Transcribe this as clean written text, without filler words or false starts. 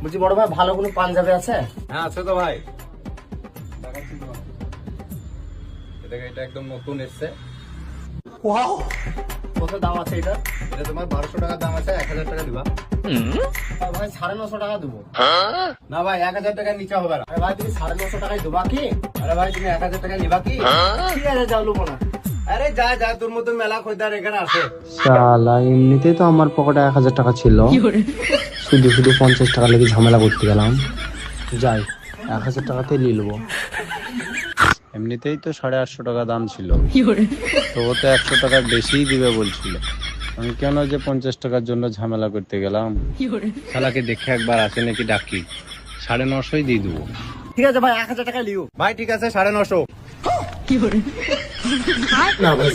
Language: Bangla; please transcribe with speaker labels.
Speaker 1: বলছি বড় ভাই ভালো কোনো পাঞ্জাবি আছে?
Speaker 2: হ্যাঁ আছে তো ভাই, এটা একদম নতুন এসছে।
Speaker 1: কত দাম আছে এটা?
Speaker 2: এটা তোমার 1200 টাকা দাম আছে, 1000 টাকা দিবা।
Speaker 1: ভাই 950 টাকা দেবো।
Speaker 2: না ভাই 1000 টাকা নিচে হবে না।
Speaker 1: আরে ভাই তুমি 950 টাকায় দেবা কি?
Speaker 2: আরে ভাই তুমি 1000 টাকা নিবা কি?
Speaker 1: ঠিক আছে যাও লুবো না।
Speaker 2: আরে যা যা, তোর মতো মেলা খরিদ্দার এখানে আছে।
Speaker 3: শালা এমনিতেই তো আমার পকেটে 1000 টাকা ছিল, শুধু শুধু 50 টাকা লেগে ঝামেলা করতে গেলাম। যাই 1000 টাকাতে নিয়ে নেবো। এমনিতেই তো 850 টাকা দাম ছিল, তো ও তো 100 টাকার বেশিই দিবে বলছিল। আমি কেন যে 50 টাকার জন্য ঝামেলা করতে গেলাম। শালাকে দেখে একবার আসে নাকি ডাকি, 950 দিয়ে দেবো।
Speaker 1: ঠিক আছে ভাই 1000 টাকা লিও।
Speaker 2: ভাই ঠিক আছে 950।
Speaker 1: না ভাই